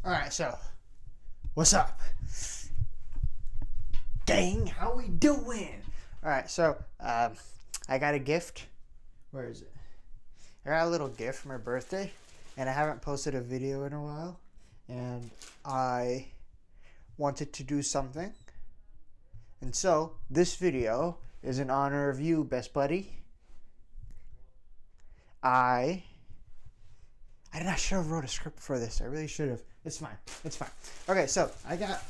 Alright, so, what's up? Gang, how we doing? Alright, so, I got a gift. Where is it? I got a little gift for my birthday, and I haven't posted a video in a while, and I wanted to do something. And so, this video is in honor of you, best buddy. I should have wrote a script for this. I really should have. It's fine. It's fine. Okay, so I got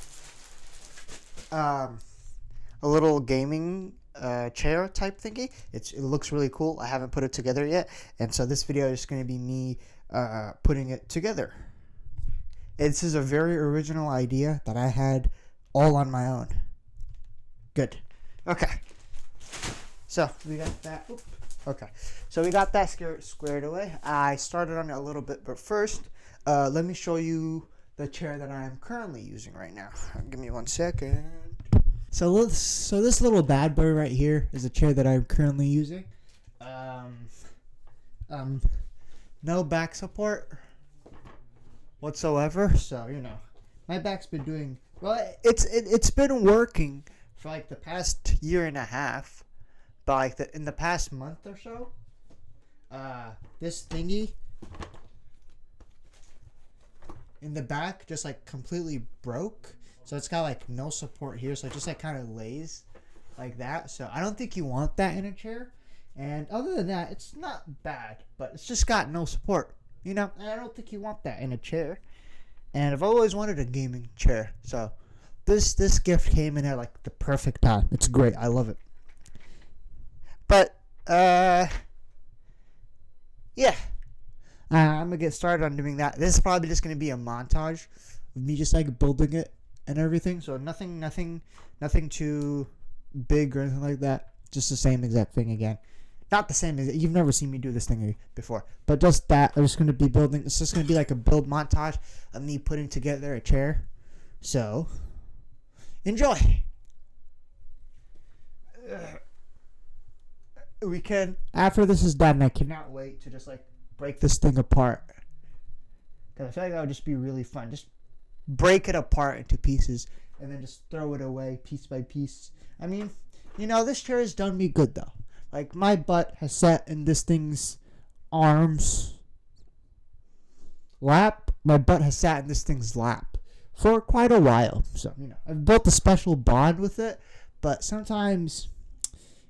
a little gaming chair type thingy. It looks really cool. I haven't put it together yet, and so this video is going to be me putting it together. This is a very original idea that I had all on my own. Good. Okay. So we got that. Oop. Okay. So we got that squared away. I started on it a little bit, but first, let me show you the chair that I am currently using right now. Give me 1 second. So this little bad boy right here is a chair that I'm currently using. No back support whatsoever. So my back's been doing well. It's been working for like the past year and a half, but like in the past month or so, this thingy in the back just like completely broke. So it's got like no support here, so it just like kind of lays like that. So I don't think you want that in a chair. And other than that, it's not bad, but it's just got no support, and I don't think you want that in a chair. And I've always wanted a gaming chair, so this gift came in at like the perfect time. It's great. I love it. But yeah, I'm gonna get started on doing that. This is probably just gonna be a montage of me just like building it and everything. So nothing too big or anything like that. Just the same exact thing again. Not the same. You've never seen me do this thing before, but just that. I'm just gonna be building. It's just gonna be like a build montage of me putting together a chair. So enjoy. We can, after this is done, I cannot wait to just like break this thing apart, because I feel like that would just be really fun. Just break it apart into pieces and then just throw it away piece by piece. I mean, this chair has done me good though. Like my butt has sat in this thing's arms lap. My butt has sat in this thing's lap for quite a while. So I've built a special bond with it. But sometimes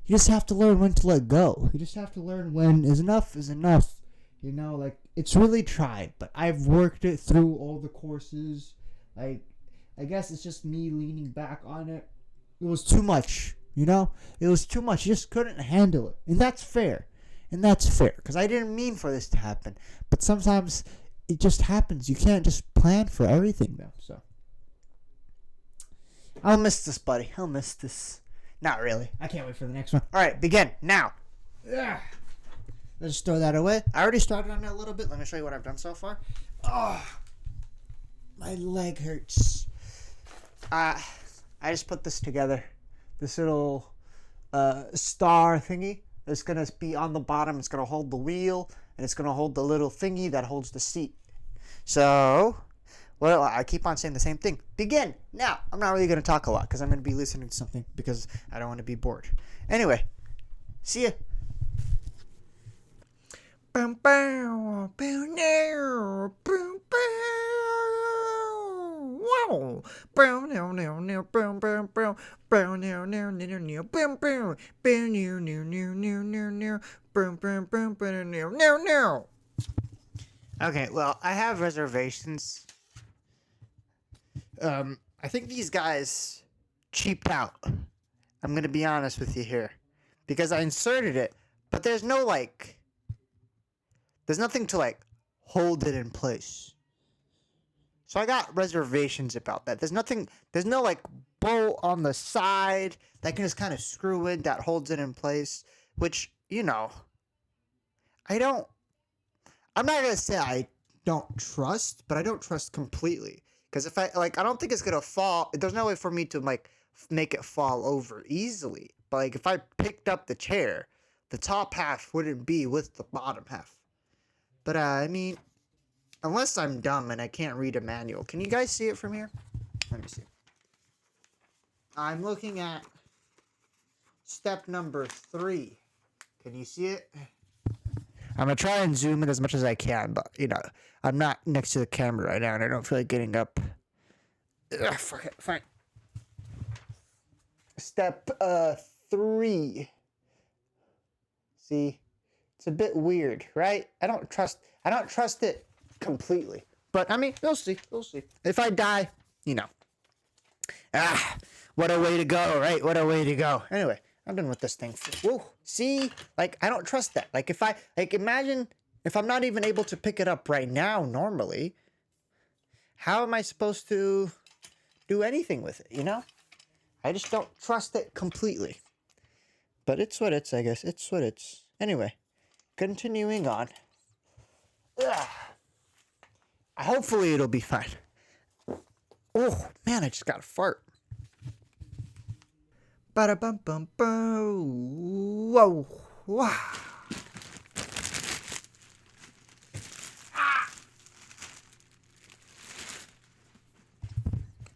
you just have to learn when to let go. You just have to learn when enough is enough. Like it's really tried, but I've worked it through all the courses. Like I guess it's just me leaning back on it. It was too much. It was too much. You just couldn't handle it, and that's fair. Because I didn't mean for this to happen. But sometimes it just happens. You can't just plan for everything, though. So I'll miss this, buddy. I'll miss this. Not really. I can't wait for the next one. All right, begin now. Ugh. Let's just throw that away. I already started on it a little bit. Let me show you what I've done so far. Oh, my leg hurts. I just put this together. This little star thingy. It's going to be on the bottom. It's going to hold the wheel. And it's going to hold the little thingy that holds the seat. So, well, I keep on saying the same thing. Begin now. I'm not really going to talk a lot because I'm going to be listening to something because I don't want to be bored. Anyway, see ya. Okay, well, I have reservations. I think these guys cheaped out. I'm gonna be honest with you here, because I inserted it, but there's nothing to like hold it in place. So I got reservations about that. There's no like bolt on the side that can just kind of screw in that holds it in place, which, I'm not going to say I don't trust, but I don't trust completely. Because if I don't think it's going to fall. There's no way for me to like make it fall over easily. But like if I picked up the chair, the top half wouldn't be with the bottom half. But I mean, Unless I'm dumb and I can't read a manual. Can you guys see it from here? Let me see. I'm looking at step number 3. Can you see it? I'm going to try and zoom in as much as I can, but, I'm not next to the camera right now, and I don't feel like getting up. Ugh, fuck it, fine. Step 3. See? It's a bit weird, right? I don't trust it completely. But, I mean, we'll see. If I die, what a way to go, right? What a way to go. Anyway, I'm done with this thing. Whoa. See? I don't trust that. Imagine if I'm not even able to pick it up right now normally, how am I supposed to do anything with it, I just don't trust it completely. But it's what it's, I guess. It's what it's. Anyway, continuing on. Hopefully it'll be fine. Oh, man, I just got a fart. Ba-da-bum-bum-bum. Whoa. Wow.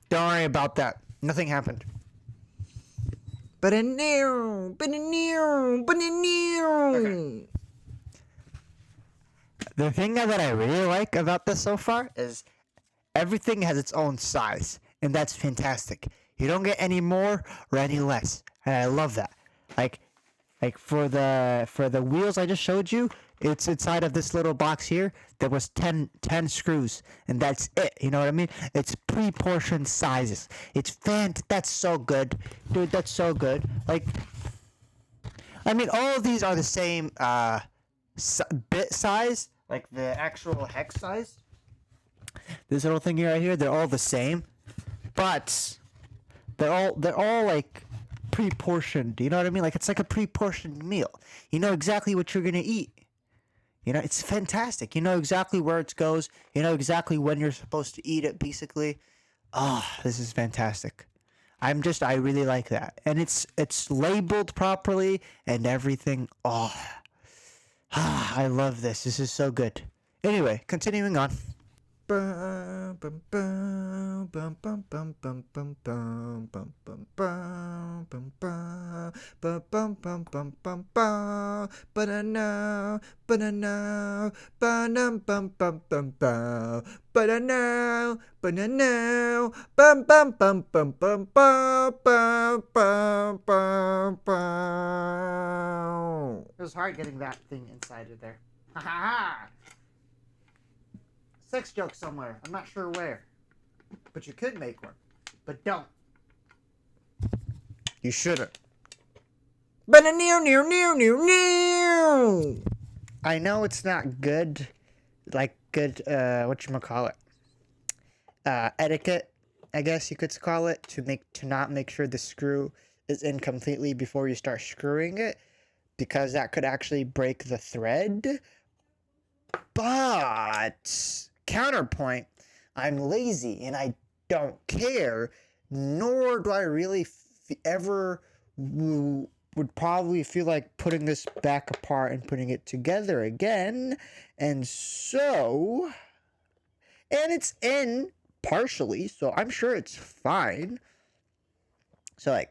Don't worry about that. Nothing happened. Okay. The thing that I really like about this so far is everything has its own size, and that's fantastic. You don't get any more or any less, and I love that. Like for the wheels I just showed you, it's inside of this little box here. There was 10 screws, and that's it. You know what I mean? It's pre-portioned sizes. That's so good, dude. That's so good. All of these are the same bit size, like the actual hex size. This little thing right here, they're all the same, but they're all like pre-portioned. You know what I mean? It's like a pre-portioned meal. You know exactly what you're gonna eat. It's fantastic. You know exactly where it goes. You know exactly when you're supposed to eat it, basically. Oh, this is fantastic. I really like that. And it's labeled properly and everything. Oh, I love this. This is so good. Anyway, continuing on. But it was hard getting that thing inside of there. Ha ha ha! Sex joke somewhere. I'm not sure where. But you could make one. But don't. You shouldn't. But I know it's not good. Whatchamacallit? Etiquette, I guess you could call it, to not make sure the screw is in completely before you start screwing it, because that could actually break the thread. But counterpoint, I'm lazy and I don't care, nor do I really ever would probably feel like putting this back apart and putting it together again. And it's in partially, so I'm sure it's fine. So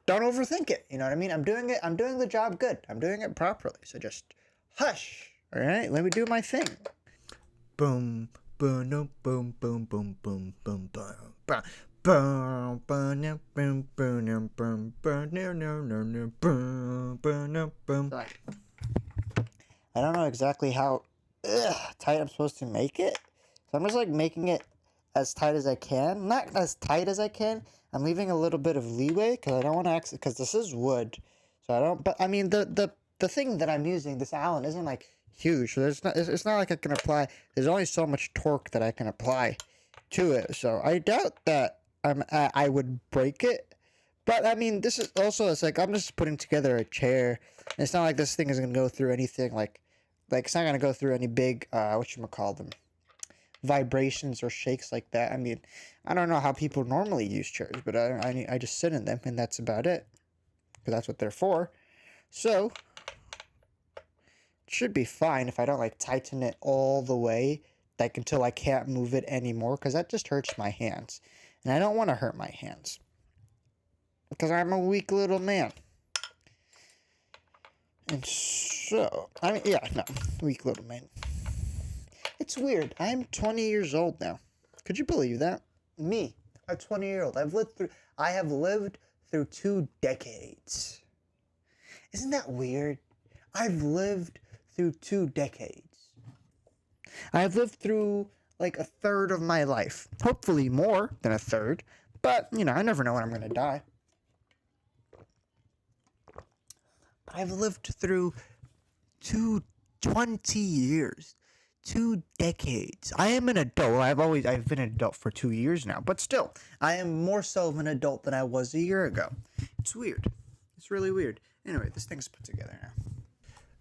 don't overthink it. You know what I mean? I'm doing the job good. I'm doing it properly. So just hush. All right, let me do my thing. Boom, boom, boom, boom, boom, boom, boom, boom, boom. I don't know exactly how tight I'm supposed to make it. So I'm just making it as tight as I can. Not as tight as I can. I'm leaving a little bit of leeway because I don't want to because this is wood. So I don't, but I mean the thing that I'm using, this Allen, isn't huge. So it's not like I can apply, there's only so much torque that I can apply to it. So I doubt that I would break it. But I mean, this is also, it's I'm just putting together a chair. And it's not like this thing is going to go through anything it's not going to go through any big, vibrations or shakes like that. I mean, I don't know how people normally use chairs, but I just sit in them and that's about it. because that's what they're for. So it should be fine if I don't like tighten it all the way, like until I can't move it anymore, because that just hurts my hands. And I don't want to hurt my hands because I'm a weak little man. And so, weak little man. It's weird. I'm 20 years old now. Could you believe that? Me, a 20-year-old. I have lived through 2 decades. Isn't that weird? I've lived through 2 decades. I've lived through like a third of my life. Hopefully more than a third. But, I never know when I'm going to die. But I've lived through 20 years. 2 decades. I am an adult. I've been an adult for 2 years now, but still, I am more so of an adult than I was a year ago. It's weird. It's really weird. Anyway, this thing's put together now.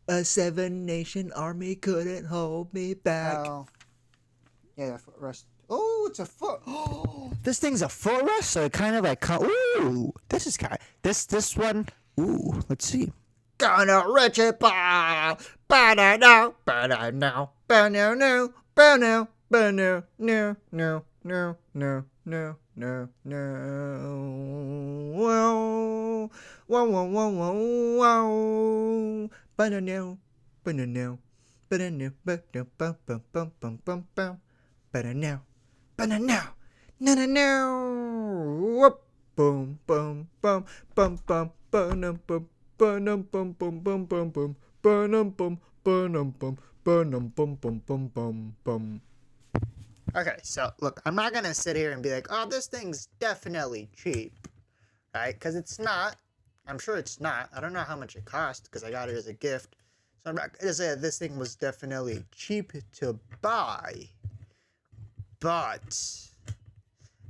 A 7-nation army couldn't hold me back. Oh. Yeah, that footrest. Oh, it's a foot. Oh, this thing's a footrest, so it kind of like. Ooh, this is kind of this one. Ooh, let's see. Gonna reach it, now, now, now, no, no, no, no, no, no, no, no, no, no, wow, wow, wow, wow, wow, wow, banana, banana, banana, banana, bum, bum, bum, bum, bum, bum, banana, banana, no, no, no, whoop, boom, boom, bum, bum, bum, bum, bum. Bum bum bum bum bum bum bum bum bum bum bum bum bum. Okay, so look, I'm not gonna sit here and be like, oh, this thing's definitely cheap, right? Because it's not. I'm sure it's not. I don't know how much it cost because I got it as a gift. So I'm not gonna say this thing was definitely cheap to buy. But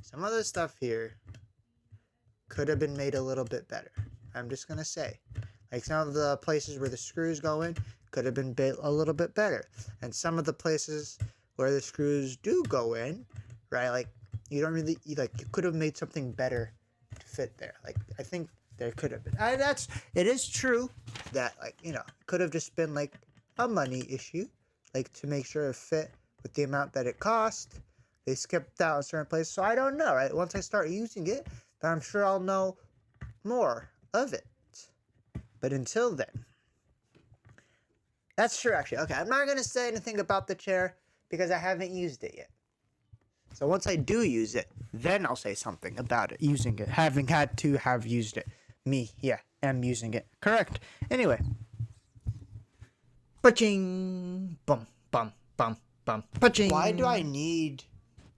some of the stuff here could have been made a little bit better. I'm just going to say. Like some of the places where the screws go in could have been built a little bit better. And some of the places where the screws do go in, right? Like you could have made something better to fit there. Like I think there could have been. It is true that could have just been like a money issue. Like to make sure it fit with the amount that it cost. They skipped out a certain place. So I don't know, right? Once I start using it, then I'm sure I'll know more of it. But until then, that's true actually. Okay, I'm not going to say anything about the chair because I haven't used it yet. So once I do use it, then I'll say something about it, using it, having had to have used it. Me, yeah, am using it. Correct. Anyway. Paching. Bum, bum, bum, bum. Paching. Why do I need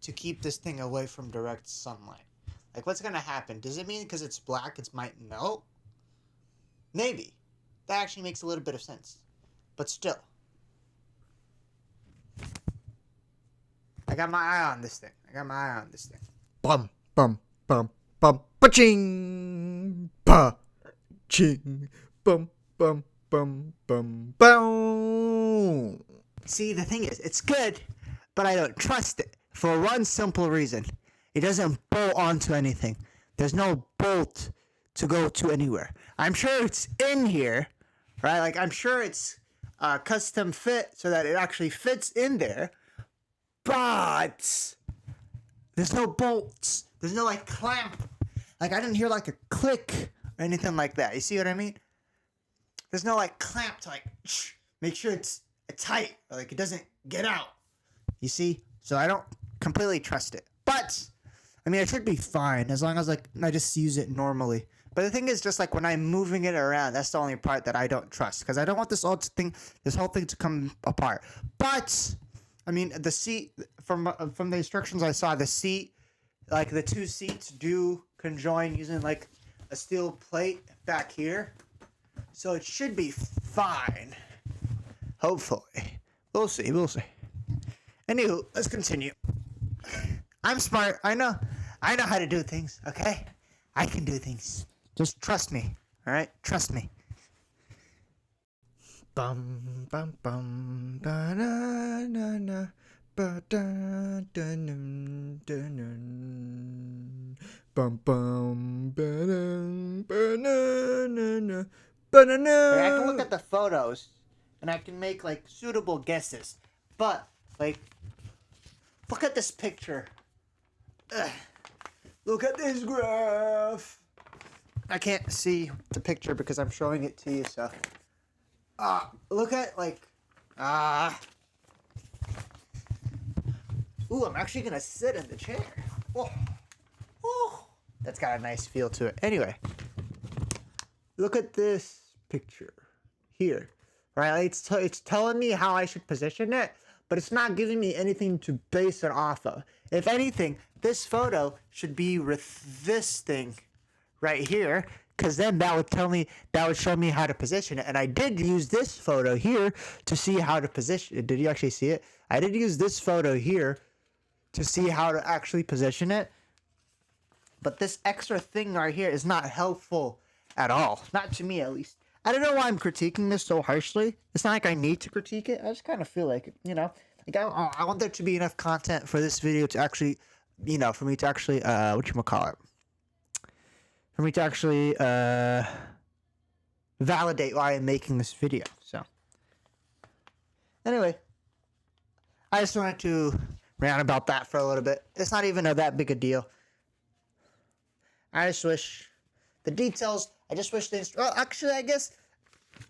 to keep this thing away from direct sunlight? Like, what's going to happen? Does it mean because it's black, it's might... No. Maybe. That actually makes a little bit of sense. But still. I got my eye on this thing. Bum, bum, bum, bum. Pa-ching! Pa-ching! Bum, bum, bum, bum, boom! See, the thing is, it's good, but I don't trust it. For one simple reason. It doesn't bolt onto anything. There's no bolt to go to anywhere. I'm sure it's in here, right? Like, I'm sure it's custom fit so that it actually fits in there. But there's no bolts. There's no, clamp. Like, I didn't hear, a click or anything like that. You see what I mean? There's no, clamp to, make sure it's tight or, it doesn't get out. You see? So I don't completely trust it. But it should be fine as long as, I just use it normally. But the thing is, just, when I'm moving it around, that's the only part that I don't trust. Because I don't want this whole thing to come apart. But, the seat, from the instructions I saw, the seat, the 2 seats do conjoin using, a steel plate back here. So it should be fine. Hopefully. We'll see. Anywho, let's continue. I'm smart. I know how to do things, okay? I can do things. Just trust me, all right? Trust me. Bum, bum, bum, ba-na-na-na. I can look at the photos and I can make like suitable guesses. But like, look at this picture. Ugh. Look at this graph. I can't see the picture because I'm showing it to you. So, look at like, ooh, I'm actually gonna sit in the chair. Oh, oh, that's got a nice feel to it. Anyway, look at this picture here, right? It's telling me how I should position it, but it's not giving me anything to base it off of. If anything, this photo should be with this thing right here, because then that would show me how to position it. And I did use this photo here to see how to position it. Did you actually see it? I did use this photo here to see how to actually position it. But this extra thing right here is not helpful at all. Not to me, at least. I don't know why I'm critiquing this so harshly. It's not like I need to critique it. I just kind of feel like, like I want there to be enough content for this video to actually, for me to actually, whatchamacallit? For me to actually validate why I'm making this video. So, anyway, I just wanted to rant about that for a little bit. It's not even that big a deal. I just wish the details. I just wish well, actually, I guess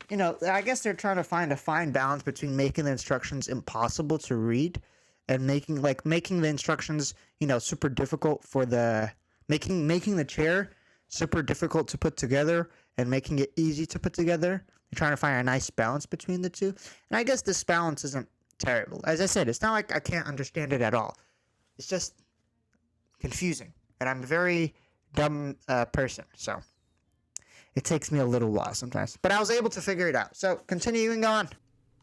they're trying to find a fine balance between making the instructions impossible to read and making the instructions super difficult for the making the chair super difficult to put together and making it easy to put together. They're trying to find a nice balance between the two. And I guess this balance isn't terrible. As I said, it's not like I can't understand it at all. It's just confusing. And I'm a very dumb person, so it takes me a little while sometimes. But I was able to figure it out. So, continuing on.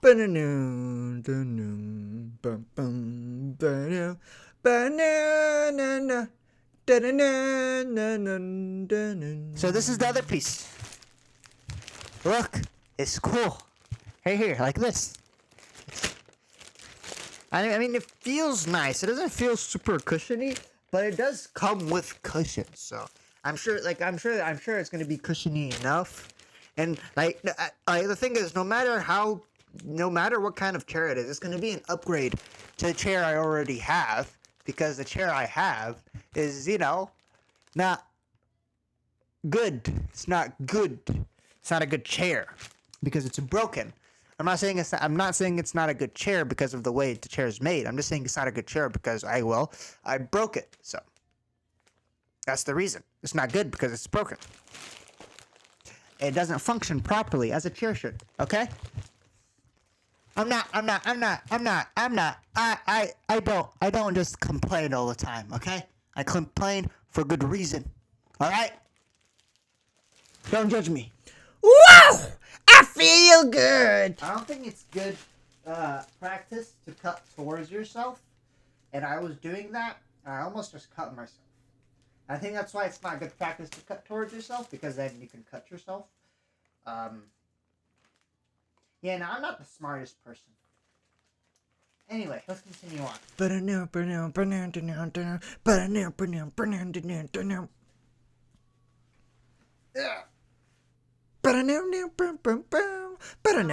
So this is the other piece. Look, it's cool. Right here, like this. I mean, it feels nice. It doesn't feel super cushiony, but it does come with cushions. So I'm sure it's gonna be cushiony enough. And the thing is, no matter what kind of chair it is, it's gonna be an upgrade to the chair I already have, because the chair I have is, not good. It's not good. It's not a good chair because it's broken. I'm not saying it's not a good chair because of the way the chair is made. I'm just saying it's not a good chair because I broke it. So that's the reason. It's not good because it's broken. It doesn't function properly as a chair should. Okay? I don't just complain all the time, okay? I complain for good reason. All right? Don't judge me. Wow! I feel good. I don't think it's good practice to cut towards yourself. And I was doing that, and I almost just cut myself. I think that's why it's not good practice to cut towards yourself, because then you can cut yourself. Yeah, no, I'm not the smartest person. Anyway, let's continue on.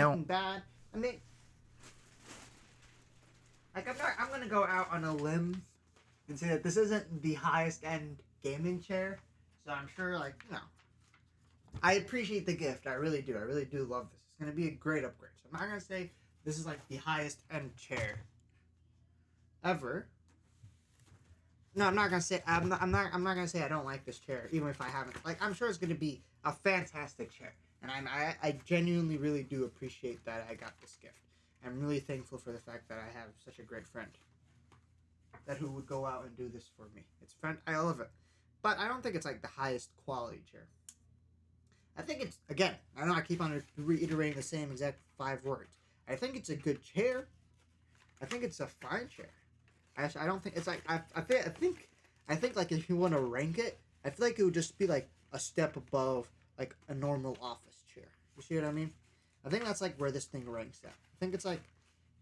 Nothing bad. I mean, I'm gonna go out on a limb and say that this isn't the highest end gaming chair, so I'm sure, I appreciate the gift. I really do. I really do love this. It's gonna be a great upgrade. So I'm not gonna say this is like the highest end chair ever. No, I'm not gonna say I'm not gonna say I don't like this chair, even if I haven't. I'm sure it's gonna be a fantastic chair, and I genuinely really do appreciate that I got this gift. I'm really thankful for the fact that I have such a great friend who would go out and do this for me. I love it, but I don't think it's like the highest quality chair. I think it's, again, I know I keep on reiterating the same exact 5 words. I think it's a good chair. I think it's a fine chair. I don't think it's like I think like if you want to rank it, I feel like it would just be like a step above like a normal office chair. You see what I mean? I think that's like where this thing ranks at. I think it's like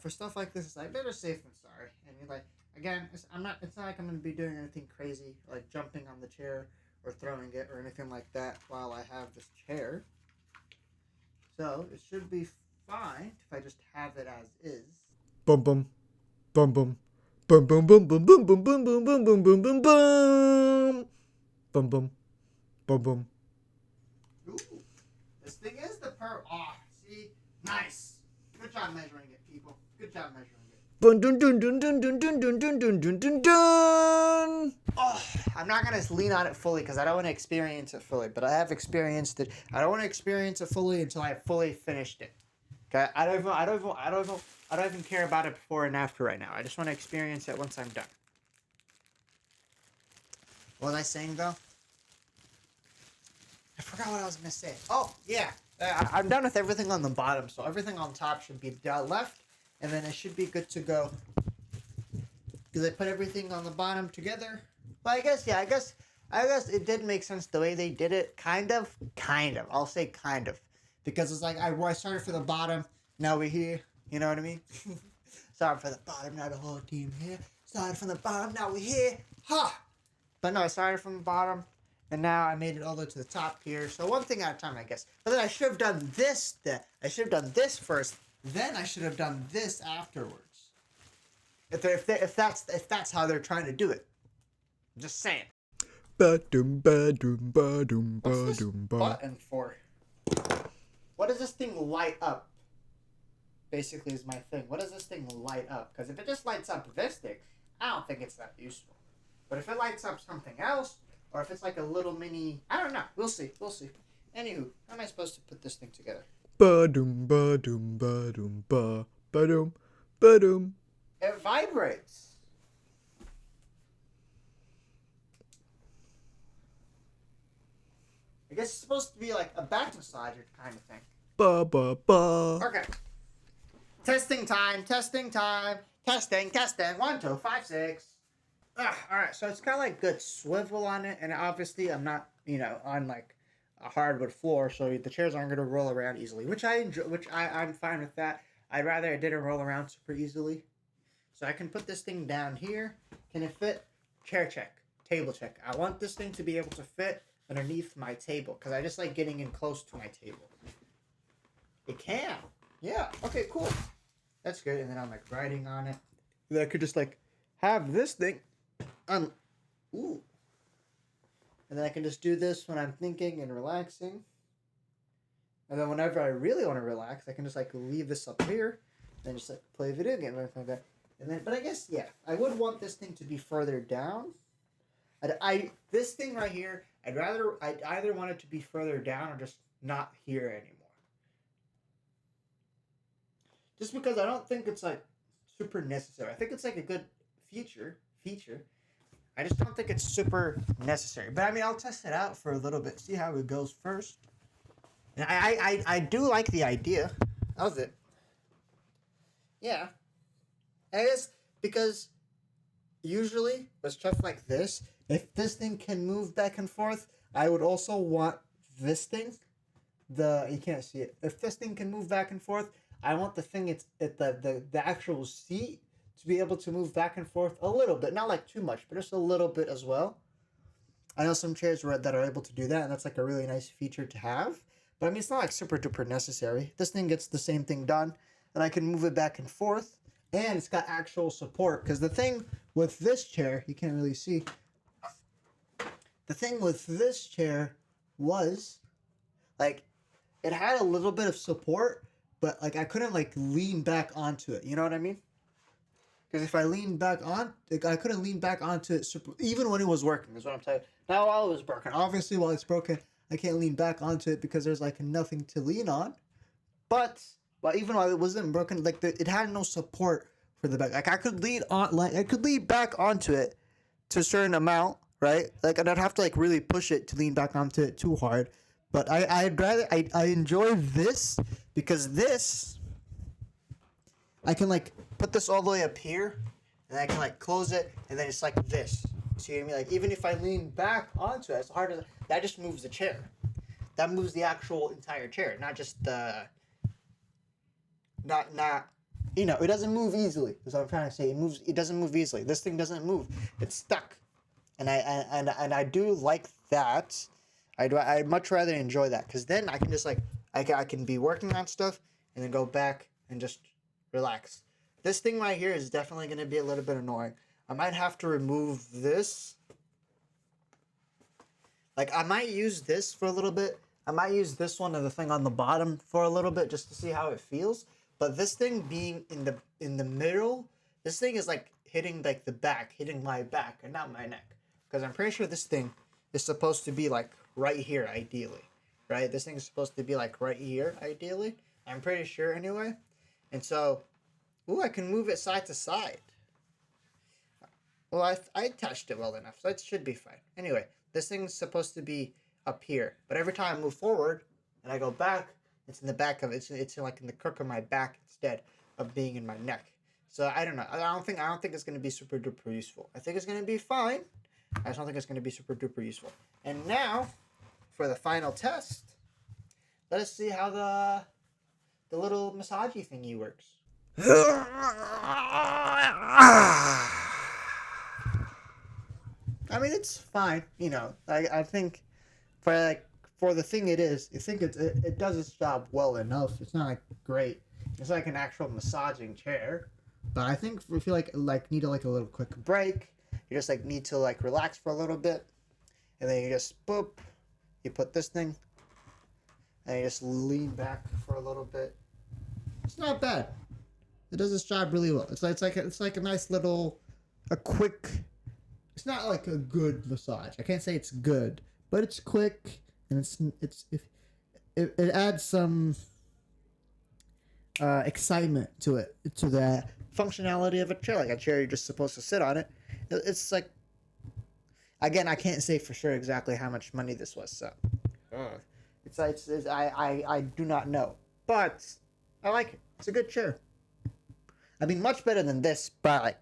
for stuff like this, it's like better safe than sorry. I mean, like again, it's not like I'm gonna be doing anything crazy, like jumping on the chair or throwing it or anything like that while I have this chair. So it should be fine if I just have it as is. Bum bum, bum bum, bum bum bum bum bum bum bum bum bum bum bum bum bum, bum bum, bum bum. Ooh, this thing is the see, nice. Good job measuring it, people. Good job measuring it. Dun dun dun dun dun dun dun dun dun dun dun dun dun. Oh, I'm not gonna lean on it fully because I don't want to experience it fully. But I have experienced it. I don't want to experience it fully until I have fully finished it. Okay, I don't even care about it before and after right now. I just want to experience it once I'm done. What was I saying though? I forgot what I was gonna say. Oh yeah, I'm done with everything on the bottom, so everything on top should be left, and then it should be good to go. Because I put everything on the bottom together. Well, I guess it did make sense the way they did it. Kind of. I'll say kind of. Because it's like, I started from the bottom, now we're here. You know what I mean? Started from the bottom, now the whole team here. Started from the bottom, now we're here. Ha! But no, I started from the bottom, and now I made it all the way to the top here. So one thing at a time, I guess. But then I should have done this. I should have done this first. Then I should have done this afterwards. If that's how they're trying to do it. I'm just saying. Ba-dum, ba-dum, ba-dum, What's this ba-dum, ba. button for? What does this thing light up? Basically is my thing. What does this thing light up? Because if it just lights up this thing, I don't think it's that useful. But if it lights up something else, or if it's like a little mini, I don't know. We'll see. Anywho, how am I supposed to put this thing together? Ba-dum, ba-dum, ba-dum, ba. Ba-dum, ba-dum. It vibrates. I guess it's supposed to be like a back massager kind of thing. Ba, ba, ba. Okay. Testing time. Testing. 1, 2, 5, 6. Alright, so it's got like good swivel on it, and obviously I'm not, on like a hardwood floor, so the chairs aren't gonna roll around easily, which I enjoy, I'm fine with that. I'd rather it didn't roll around super easily. So I can put this thing down here. Can it fit? Chair check. Table check. I want this thing to be able to fit underneath my table, because I just like getting in close to my table. It can. Yeah. Okay, cool. That's good. And then I'm like writing on it. Then I could just like have this thing on. Ooh. And then I can just do this when I'm thinking and relaxing. And then whenever I really want to relax, I can just like leave this up here and just like play a video game or anything like that. And then, but I guess, yeah, I would want this thing to be further down. This thing right here, I'd either want it to be further down or just not here anymore. Just because I don't think it's like super necessary. I think it's like a good feature. I just don't think it's super necessary. But I mean, I'll test it out for a little bit, see how it goes first. And I do like the idea of it. Yeah. I guess because usually with stuff like this, if this thing can move back and forth, I would also want this thing. You can't see it. If this thing can move back and forth, I want the thing the actual seat to be able to move back and forth a little bit, not like too much, but just a little bit as well. I know some chairs that are able to do that, and that's like a really nice feature to have. But I mean, it's not like super duper necessary. This thing gets the same thing done, and I can move it back and forth. And it's got actual support, because the thing with this chair, you can't really see. The thing with this chair was, like, it had a little bit of support, but like I couldn't like lean back onto it. You know what I mean? Because if I leaned back on, like, I couldn't lean back onto it even when it was working. Is what I'm saying. Not while it was broken. Obviously, while it's broken, I can't lean back onto it because there's like nothing to lean on. But even while it wasn't broken, like it had no support for the back. Like I could lean back onto it to a certain amount, right? Like, and I'd have to like really push it to lean back onto it too hard. But I enjoy this because this, I can like put this all the way up here, and I can like close it, and then it's like this. See what I mean? Like even if I lean back onto it, it's hard as that just moves the chair. That moves the actual entire chair, not just the. Not you know, it doesn't move easily. Is what I'm trying to say. It doesn't move easily. This thing doesn't move. It's stuck. And I do like that. I'd much rather enjoy that, because then I can just like I can be working on stuff and then go back and just relax. This thing right here is definitely going to be a little bit annoying. I might have to remove this. Like, I might use this for a little bit. I might use this one and the thing on the bottom for a little bit just to see how it feels. But this thing being in the middle, this thing is like hitting like the back, hitting my back and not my neck. Because I'm pretty sure this thing is supposed to be like right here, ideally. Right? This thing is supposed to be like right here, ideally. I'm pretty sure anyway. And so, ooh, I can move it side to side. Well, I attached it well enough, so it should be fine. Anyway, this thing's supposed to be up here, but every time I move forward and I go back, it's in the back of it. It's like in the crook of my back instead of being in my neck. So I don't know. I don't think it's gonna be super duper useful. I think it's gonna be fine. I just don't think it's gonna be super duper useful. And now, for the final test, let us see how the little massagey thingy works. I mean, it's fine. You know, I think for the thing it is, I think it does its job well enough. It's not like great. It's like an actual massaging chair, but I think if you like need a little quick break, you just like need to like relax for a little bit, and then you just boop, you put this thing, and you just lean back for a little bit. It's not bad. It does its job really well. It's like a nice little, a quick. It's not like a good massage. I can't say it's good, but it's quick and it adds some excitement to it, to the functionality of a chair. Like a chair, you're just supposed to sit on it. It's like, again, I can't say for sure exactly how much money this was. So, I do not know, but I like it. It's a good chair. I mean, much better than this, but like,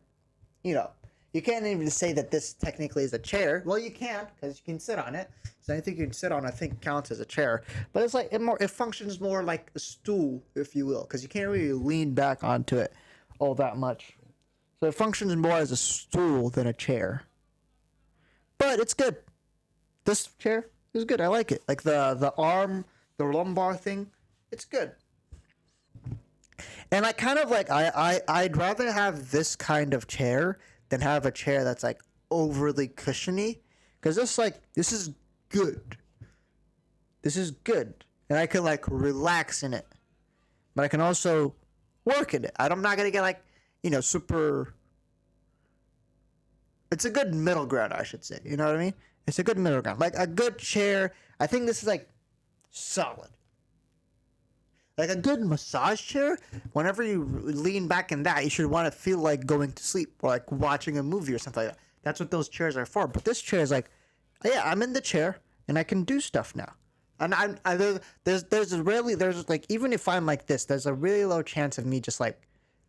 you know. You can't even say that this technically is a chair. Well, you can, because you can sit on it. So anything you can sit on, I think, counts as a chair. But it's like it functions more like a stool, if you will, because you can't really lean back onto it all that much. So it functions more as a stool than a chair. But it's good. This chair is good. I like it. Like the arm, the lumbar thing, it's good. And I kind of like I'd rather have this kind of chair than have a chair that's like overly cushiony, because this is good. This is good, and I can like relax in it, but I can also work in it. I'm not gonna get like, you know, super. It's a good middle ground, I should say. You know what I mean? It's a good middle ground, like a good chair. I think this is like solid. Like a good massage chair, whenever you lean back in that, you should want to feel like going to sleep or like watching a movie or something like that. That's what those chairs are for. But this chair is like, yeah, I'm in the chair and I can do stuff now. And there's like, even if I'm like this, there's a really low chance of me just like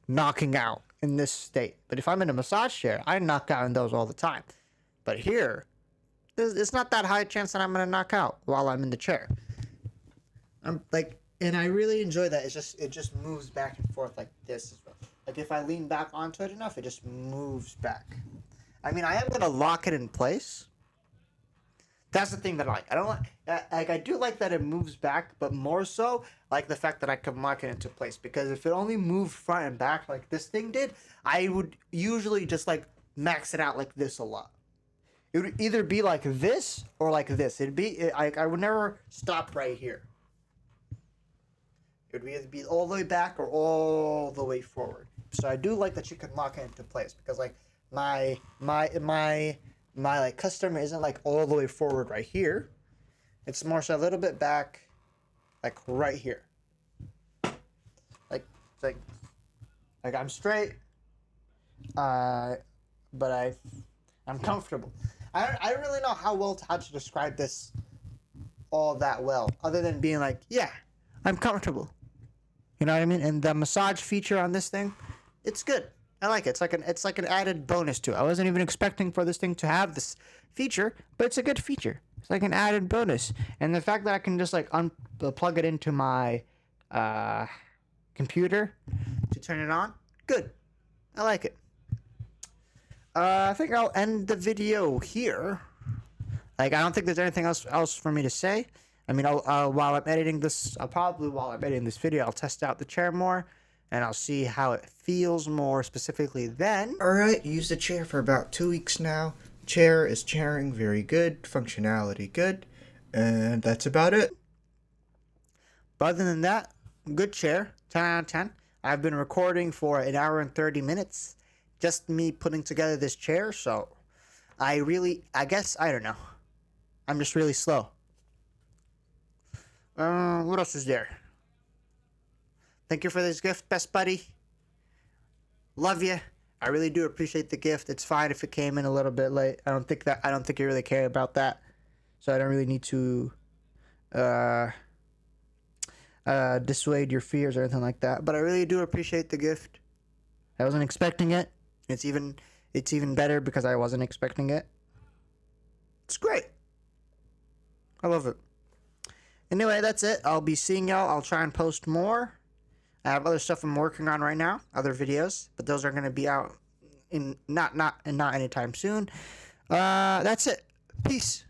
knocking out in this state. But if I'm in a massage chair, I knock out in those all the time. But here, it's not that high a chance that I'm going to knock out while I'm in the chair. I'm like, and I really enjoy that. It just moves back and forth like this as well. Like if I lean back onto it enough, it just moves back. I mean, I am gonna lock it in place. That's the thing that I like. I don't like I do like that it moves back, but more so like the fact that I can lock it into place. Because if it only moved front and back like this thing did, I would usually just like max it out like this a lot. It would either be like this or like this. I would never stop right here. It would either be all the way back or all the way forward. So I do like that you can lock it into place, because like my like customer isn't like all the way forward right here. It's more so a little bit back, like right here. Like it's like I'm straight, but I'm comfortable. I don't really know how to describe this all that well, other than being like, yeah, I'm comfortable. You know what I mean? And the massage feature on this thing, it's good. I like it. It's like an added bonus to it. I wasn't even expecting for this thing to have this feature, but it's a good feature. It's like an added bonus. And the fact that I can just like plug it into my computer to turn it on, Good. I like it. I think I'll end the video here. Like, I don't think there's anything else for me to say. I mean, while I'm editing this, while I'm editing this video, I'll test out the chair more, and I'll see how it feels more specifically then. Alright, used the chair for about 2 weeks now. Chair is chairing very good, functionality good, and that's about it. But other than that, good chair, 10 out of 10. I've been recording for 1 hour and 30 minutes, just me putting together this chair, so I guess, I don't know. I'm just really slow. What else is there? Thank you for this gift, best buddy. Love you. I really do appreciate the gift. It's fine if it came in a little bit late. I don't think you really care about that. So I don't really need to dissuade your fears or anything like that. But I really do appreciate the gift. I wasn't expecting it. It's even better because I wasn't expecting it. It's great. I love it. Anyway, that's it. I'll be seeing y'all. I'll try and post more. I have other stuff I'm working on right now, other videos, but those are going to be out in not anytime soon. That's it. Peace.